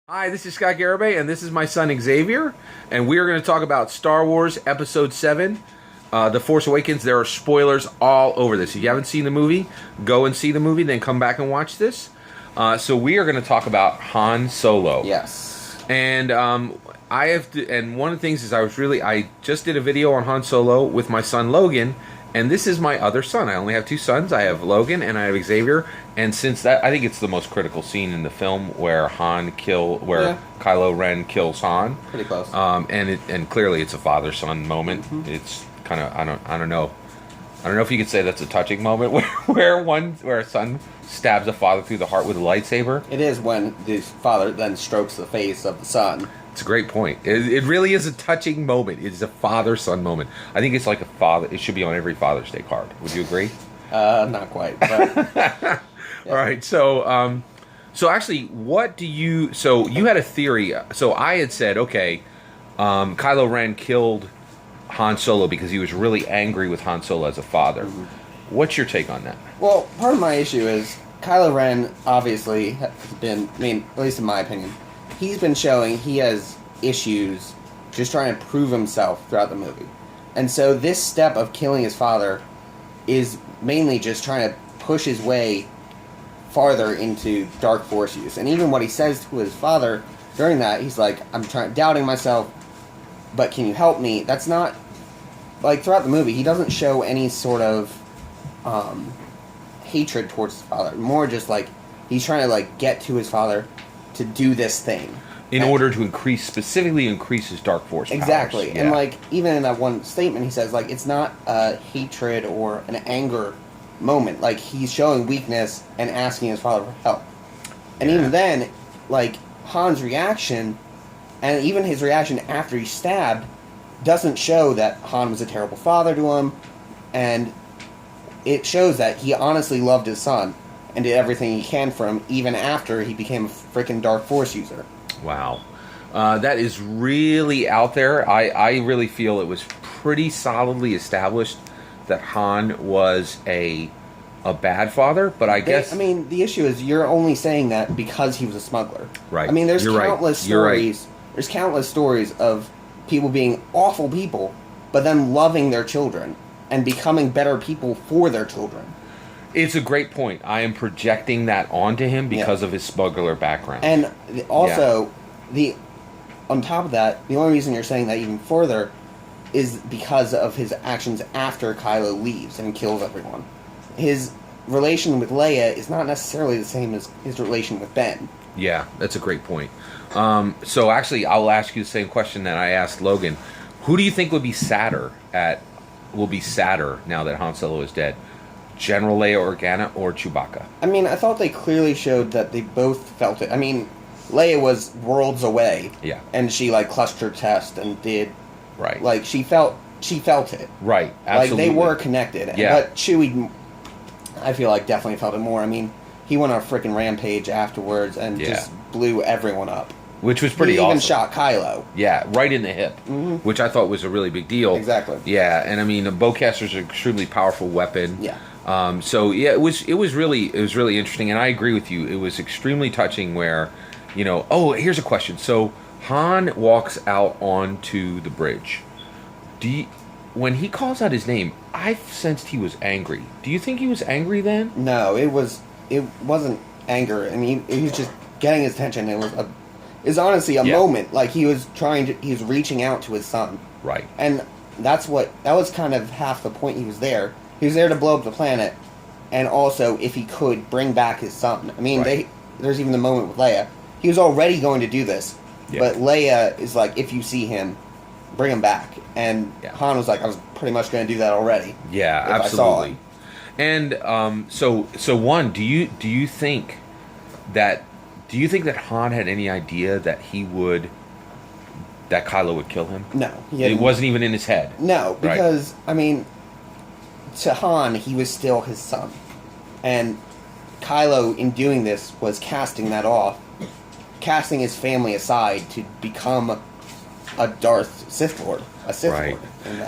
Hi, this is Scott Garibay, and this is my son Xavier, and we are going to talk about Star Wars Episode 7, The Force Awakens. There are spoilers all over this. If you haven't seen the movie, go and see the movie, then come back and watch this. So we are going to talk about Han Solo. Yes. And and one of the things is I just did a video on Han Solo with my son Logan, and this is my other son. I only have two sons. I have Logan and I have Xavier. And since that, I think it's the most critical scene in the film where Kylo Ren kills Han. Pretty close. And clearly it's a father-son moment. Mm-hmm. It's kind of I don't know if you could say that's a touching moment where a son stabs a father through the heart with a lightsaber. It is when the father then strokes the face of the son. It's a great point. It really is a touching moment. It's a father-son moment. I think it's like it should be on every Father's Day card. Would you agree? Not quite. But, yeah. All right. So actually, so you had a theory. So I had said, okay, Kylo Ren killed Han Solo because he was really angry with Han Solo as a father. Mm-hmm. What's your take on that? Well, part of my issue is Kylo Ren obviously has been, at least in my opinion, he's been showing he has issues just trying to prove himself throughout the movie. And so this step of killing his father is mainly just trying to push his way farther into dark force use. And even what he says to his father during that, he's like, I'm doubting myself, but can you help me? That's not, like, throughout the movie, he doesn't show any sort of hatred towards his father. More just like, he's trying to, like, get to his father to do this thing. In order to specifically increase his dark force powers. Exactly. Yeah. And, like, even in that one statement, he says, like, it's not a hatred or an anger moment. Like, he's showing weakness and asking his father for help. And even then, like, Han's reaction, and even his reaction after he's stabbed, doesn't show that Han was a terrible father to him, and it shows that he honestly loved his son and did everything he can for him, even after he became a freaking Dark Force user. Wow. That is really out there. I really feel it was pretty solidly established that Han was a bad father, but I guess... the issue is you're only saying that because he was a smuggler. Right. There's countless stories. Right. There's countless stories of people being awful people, but then loving their children and becoming better people for their children. It's a great point. I am projecting that onto him because of his smuggler background. And also, on top of that, the only reason you're saying that even further is because of his actions after Kylo leaves and kills everyone. His relation with Leia is not necessarily the same as his relation with Ben. Yeah, that's a great point. So actually, I'll ask you the same question that I asked Logan. Who do you think will be sadder now that Han Solo is dead? General Leia Organa or Chewbacca? I thought they clearly showed that they both felt it. Leia was worlds away. Yeah. And she, like, clutched her chest and did... Right. Like, she felt it. Right, absolutely. Like, they were connected. Yeah. But Chewie, I feel like, definitely felt it more. He went on a freaking rampage afterwards and just blew everyone up. Which was pretty awesome. He even shot Kylo. Yeah, right in the hip, which I thought was a really big deal. Exactly. Yeah, and a bowcaster's an extremely powerful weapon. Yeah. It was really interesting, and I agree with you. It was extremely touching. Where, here's a question. So Han walks out onto the bridge. When he calls out his name, I sensed he was angry. Do you think he was angry then? No, it wasn't anger. He was just getting his attention. It was honestly a moment. Like, he was reaching out to his son. Right. And that was kind of half the point he was there. He was there to blow up the planet, and also, if he could, bring back his son. There's even the moment with Leia. He was already going to do this, but Leia is like, if you see him, bring him back. And Han was like, I was pretty much going to do that already. Yeah, absolutely. And do you think that Han had any idea that Kylo would kill him? No, it wasn't even in his head. No, because to Han, he was still his son, and Kylo, in doing this, was casting that off, casting his family aside to become a Darth Sith Lord, a Sith Lord.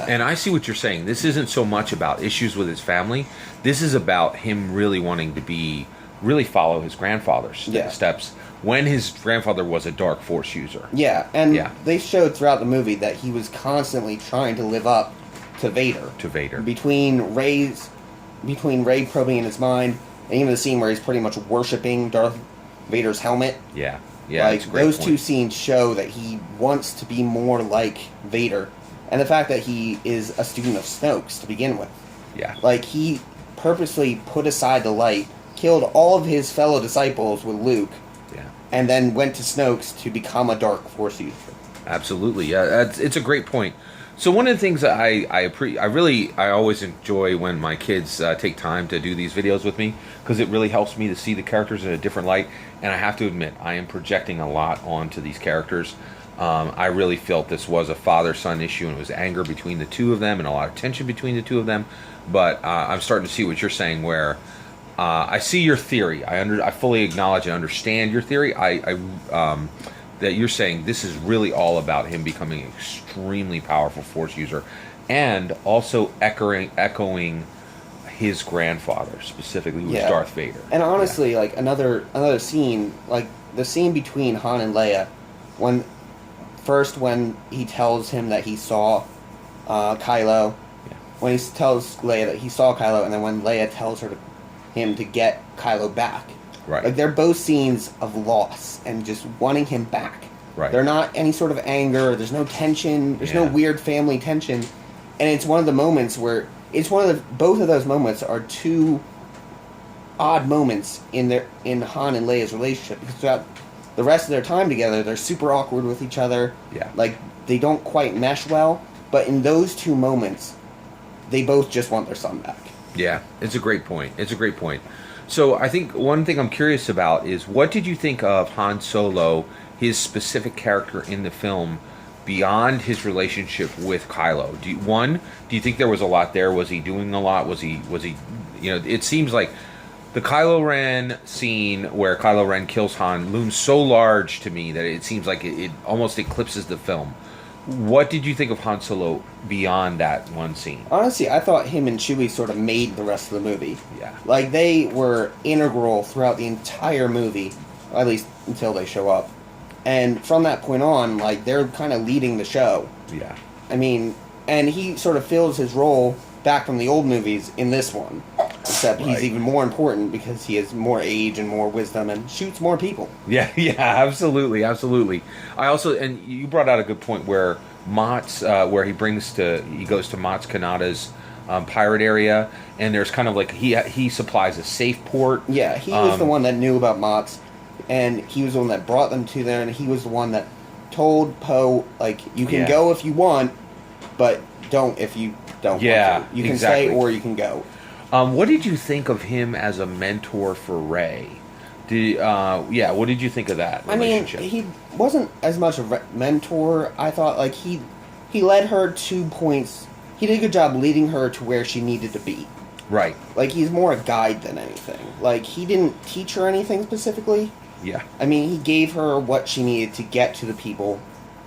And I see what you're saying. This isn't so much about issues with his family. This is about him really wanting to be really follow his grandfather's Yeah. steps when his grandfather was a dark force user. Yeah, and Yeah. they showed throughout the movie that he was constantly trying to live up to Vader. To Vader. Between Ray probing in his mind, and even the scene where he's pretty much worshiping Darth Vader's helmet. Yeah. Yeah. Like, it's a great those point. two scenes show that he wants to be more like Vader. And the fact that he is a student of Snoke's to begin with. Yeah. Like, he purposely put aside the light, killed all of his fellow disciples with Luke, Yeah. and then went to Snoke's to become a dark force user. Absolutely, yeah, it's a great point. So one of the things that I always enjoy when my kids take time to do these videos with me, because it really helps me to see the characters in a different light. And I have to admit, I am projecting a lot onto these characters. I really felt this was a father-son issue, and it was anger between the two of them, and a lot of tension between the two of them. But I'm starting to see what you're saying, where I see your theory. I fully acknowledge and understand your theory. That you're saying this is really all about him becoming an extremely powerful force user, and also echoing his grandfather, specifically, who was Darth Vader. And honestly, like another scene, like the scene between Han and Leia, when he tells him that he saw Kylo, when he tells Leia that he saw Kylo, and then when Leia tells him to get Kylo back. Right. Like, they're both scenes of loss and just wanting him back. Right. They're not any sort of anger. There's no tension. There's no weird family tension. And it's one of the moments where both of those moments are two odd moments in Han and Leia's relationship, because throughout the rest of their time together, they're super awkward with each other. Yeah. Like, they don't quite mesh well. But in those two moments, they both just want their son back. Yeah, it's a great point. So I think one thing I'm curious about is, what did you think of Han Solo, his specific character in the film, beyond his relationship with Kylo? Do you think there was a lot there? Was he doing a lot? Was he? It seems like the Kylo Ren scene where Kylo Ren kills Han looms so large to me that it seems like it almost eclipses the film. What did you think of Han Solo beyond that one scene? Honestly, I thought him and Chewie sort of made the rest of the movie. Yeah. Like, they were integral throughout the entire movie, at least until they show up. And from that point on, like, they're kind of leading the show. Yeah. I mean, and he sort of fills his role back from the old movies in this one. Except he's even more important because he has more age and more wisdom and shoots more people. Yeah, absolutely. I also, and you brought out a good point where Mott's, where he goes to Mott's Kanata's pirate area, and there's kind of like he supplies a safe port. Yeah, he was the one that knew about Mott's, and he was the one that brought them to there, and he was the one that told Poe, like, you can go if you want, but don't if you don't want to. You can stay or you can go. What did you think of him as a mentor for Rey? What did you think of that relationship? I mean, he wasn't as much a mentor. I thought, like, he led her to points. He did a good job leading her to where she needed to be. Right. Like, he's more a guide than anything. Like, he didn't teach her anything specifically. Yeah. I mean, he gave her what she needed to get to the people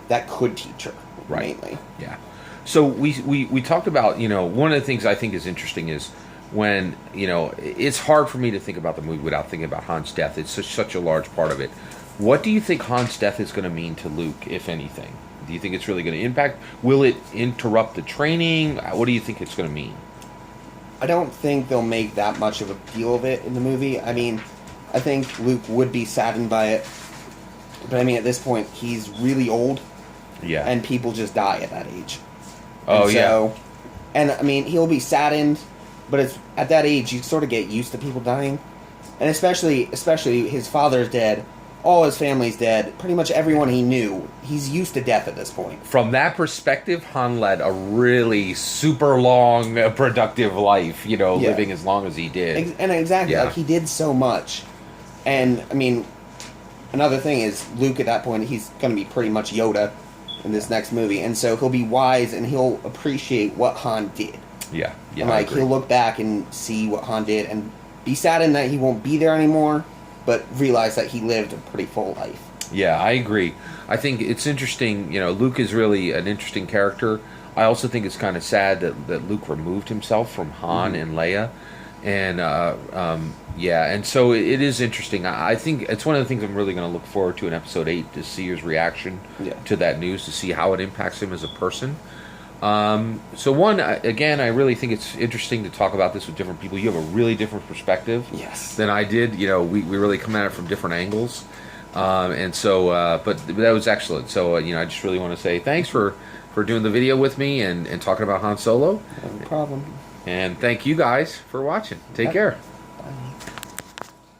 that could teach her, mainly. Yeah. So we talked about, one of the things I think is interesting is when, it's hard for me to think about the movie without thinking about Han's death. It's such a large part of it. What do you think Han's death is going to mean to Luke, if anything? Do you think it's really going to impact? Will it interrupt the training? What do you think it's going to mean? I don't think they'll make that much of a deal of it in the movie. I mean, I think Luke would be saddened by it. But I mean, at this point, he's really old. Yeah. And people just die at that age. Yeah. And I mean, he'll be saddened, but it's at that age you sort of get used to people dying. And especially his father's dead, all his family's dead, pretty much everyone he knew. He's used to death at this point. From that perspective, Han led a really super long, productive life, living as long as he did. And exactly, like, he did so much. And, I mean, another thing is, Luke at that point, he's going to be pretty much Yoda in this next movie. And so he'll be wise and he'll appreciate what Han did. Yeah. And, like, he'll look back and see what Han did and be saddened that he won't be there anymore, but realize that he lived a pretty full life. Yeah, I agree. I think it's interesting. Luke is really an interesting character. I also think it's kind of sad that Luke removed himself from Han and Leia. And yeah, and so it is interesting. I think it's one of the things I'm really going to look forward to in episode 8 to see his reaction to that news, to see how it impacts him as a person. So again, I really think it's interesting to talk about this with different people. You have a really different perspective than I did. You know, we really come at it from different angles. And so, but that was excellent. So, you know, I just really want to say thanks for doing the video with me and talking about Han Solo. No problem. And thank you guys for watching. Take care.